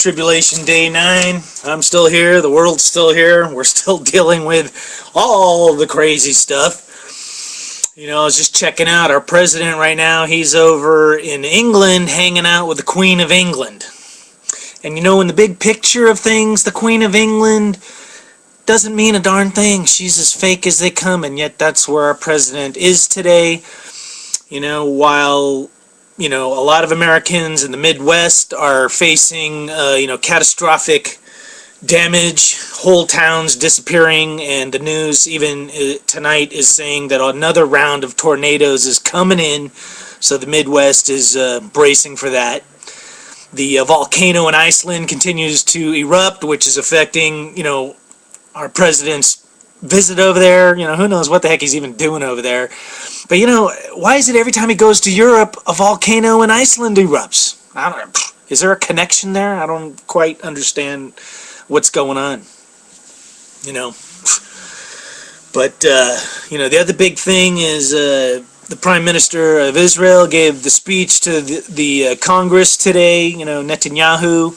Tribulation Day 9. I'm still here. The world's still here. We're still dealing with all the crazy stuff. You know, I was just checking out our president right now. He's over in England hanging out with the Queen of England. And you know, in the big picture of things, the Queen of England doesn't mean a darn thing. She's as fake as they come, and yet that's where our president is today. You know, while a lot of Americans in the Midwest are facing, catastrophic damage, whole towns disappearing, and the news even tonight is saying that another round of tornadoes is coming in, so the Midwest is bracing for that. The volcano in Iceland continues to erupt, which is affecting, our president's visit over there. Who knows what the heck he's even doing over there. But why is it every time he goes to Europe, a volcano in Iceland erupts? I don't know. Is there a connection there? I don't quite understand what's going on. But the other big thing is the Prime Minister of Israel gave the speech to the Congress today. Netanyahu.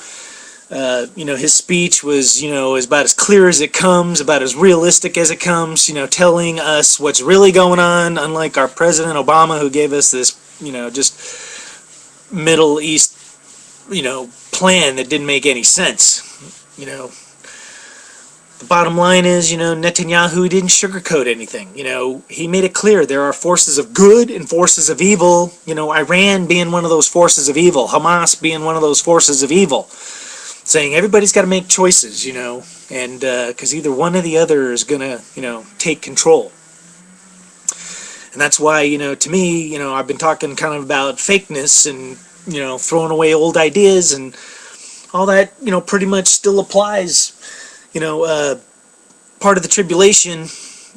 His speech was, is about as clear as it comes, about as realistic as it comes, telling us what's really going on, unlike our President Obama, who gave us this, just Middle East, plan that didn't make any sense. The bottom line is, Netanyahu didn't sugarcoat anything. He made it clear there are forces of good and forces of evil, Iran being one of those forces of evil, Hamas being one of those forces of evil. Saying everybody's got to make choices, and because either one or the other is going to, take control. And that's why, to me, I've been talking kind of about fakeness and, throwing away old ideas and all that, pretty much still applies. Part of the tribulation,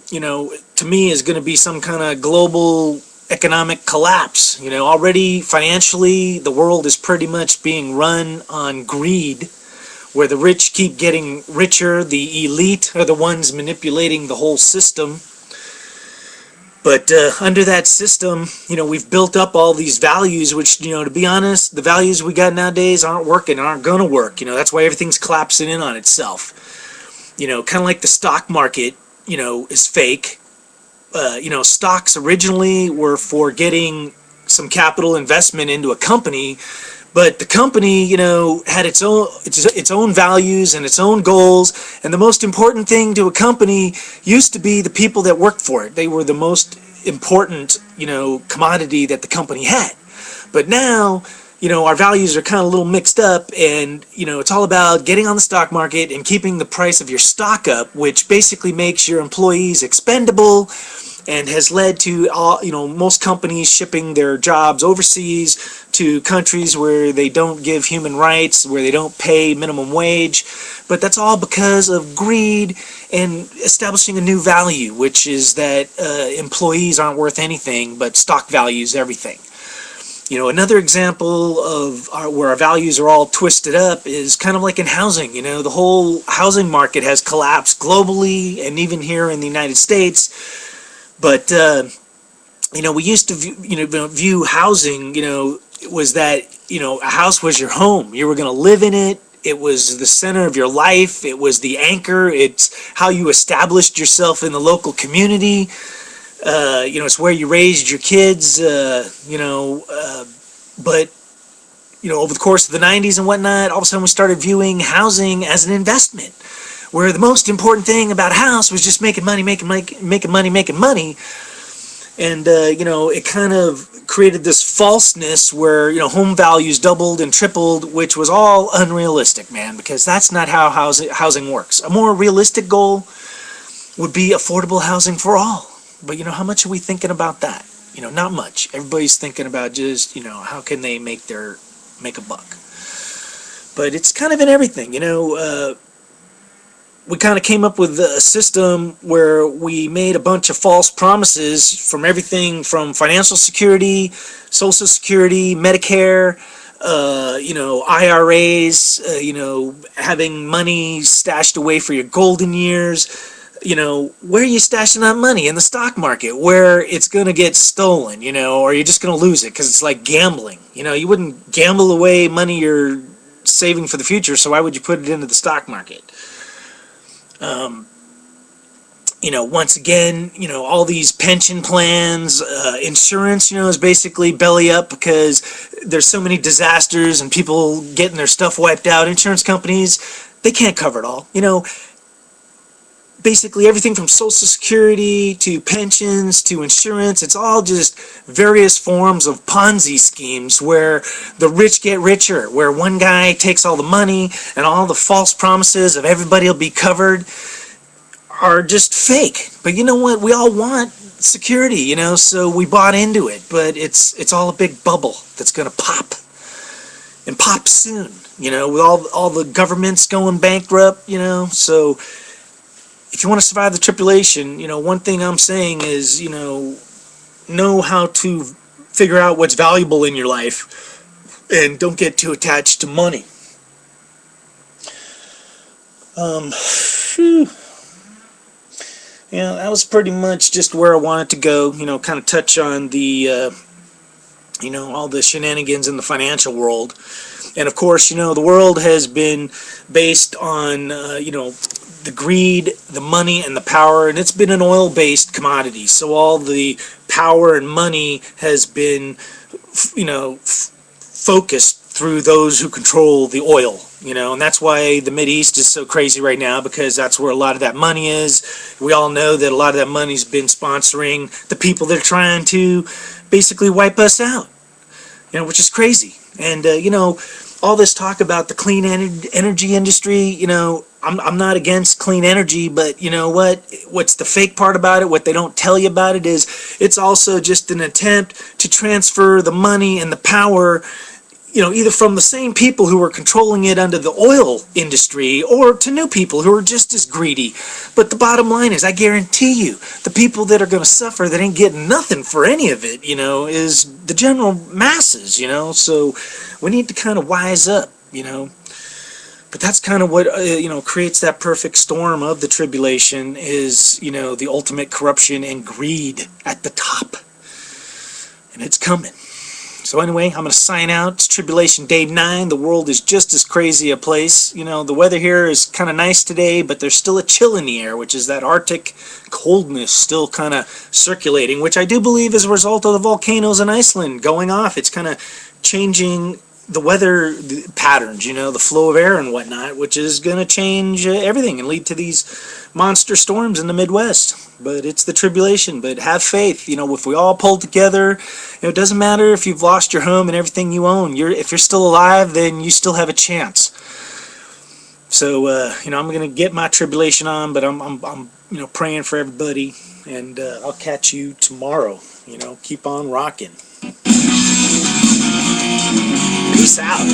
to me is going to be some kind of global economic collapse. Already financially, the world is pretty much being run on greed, where the rich keep getting richer, the elite are the ones manipulating the whole system. But under that system, we've built up all these values, which, to be honest, the values we got nowadays aren't working, aren't going to work. That's why everything's collapsing in on itself. Kind of like the stock market, is fake. Stocks originally were for getting some capital investment into a company, but the company, had its own values and its own goals, and the most important thing to a company used to be the people that worked for it. They were the most important, commodity that the company had. But now, our values are kind of a little mixed up, and, it's all about getting on the stock market and keeping the price of your stock up, which basically makes your employees expendable, and has led to most companies shipping their jobs overseas to countries where they don't give human rights, where they don't pay minimum wage. But that's all because of greed and establishing a new value, which is that employees aren't worth anything, but stock value is everything. Another example of where our values are all twisted up is kind of like in housing. The whole housing market has collapsed globally and even here in the United States. But, we used to view housing, was that, a house was your home. You were going to live in it. It was the center of your life. It was the anchor. It's how you established yourself in the local community. It's where you raised your kids, but, over the course of the 90s and whatnot, all of a sudden we started viewing housing as an investment, where the most important thing about a house was just making money. And, it kind of created this falseness where, home values doubled and tripled, which was all unrealistic, man, because that's not how housing works. A more realistic goal would be affordable housing for all. But, how much are we thinking about that? Not much. Everybody's thinking about just, how can they make a buck. But it's kind of in everything, we kind of came up with a system where we made a bunch of false promises from everything from financial security, Social Security, Medicare, IRAs, having money stashed away for your golden years. Where are you stashing that money? In the stock market, where it's going to get stolen, or you're just going to lose it because it's like gambling. You wouldn't gamble away money you're saving for the future, so why would you put it into the stock market? Once again, all these pension plans, insurance, is basically belly up because there's so many disasters and people getting their stuff wiped out. Insurance companies, they can't cover it all. Basically everything from Social Security to pensions to insurance, it's all just various forms of Ponzi schemes where the rich get richer, where one guy takes all the money and all the false promises of everybody will be covered are just fake. But you know what? We all want security, so we bought into it. But it's all a big bubble that's going to pop, and pop soon, with all the governments going bankrupt, So if you want to survive the tribulation, one thing I'm saying is, know how to figure out what's valuable in your life, and don't get too attached to money. That was pretty much just where I wanted to go, kind of touch on the, all the shenanigans in the financial world. And of course, the world has been based on, the greed, the money, and the power, and it's been an oil-based commodity. So all the power and money has been, focused through those who control the oil. And that's why the Mideast is so crazy right now, because that's where a lot of that money is. We all know that a lot of that money's been sponsoring the people that are trying to basically wipe us out, which is crazy. And, all this talk about the clean energy industry, I'm not against clean energy, but you know what? What's the fake part about it, what they don't tell you about it, is it's also just an attempt to transfer the money and the power, either from the same people who are controlling it under the oil industry or to new people who are just as greedy. But the bottom line is, I guarantee you, the people that are going to suffer, that ain't getting nothing for any of it, is the general masses, So we need to kind of wise up, But that's kind of what, creates that perfect storm of the tribulation is, the ultimate corruption and greed at the top. And it's coming. So anyway, I'm going to sign out. It's Tribulation Day 9. The world is just as crazy a place. The weather here is kind of nice today, but there's still a chill in the air, which is that Arctic coldness still kind of circulating, which I do believe is a result of the volcanoes in Iceland going off. It's kind of changing the weather patterns, the flow of air and whatnot, which is going to change everything and lead to these monster storms in the Midwest. But it's the tribulation. But have faith, if we all pull together, it doesn't matter if you've lost your home and everything you own. If you're still alive, then you still have a chance. So, I'm going to get my tribulation on, but I'm praying for everybody, and I'll catch you tomorrow. Keep on rocking. Peace out.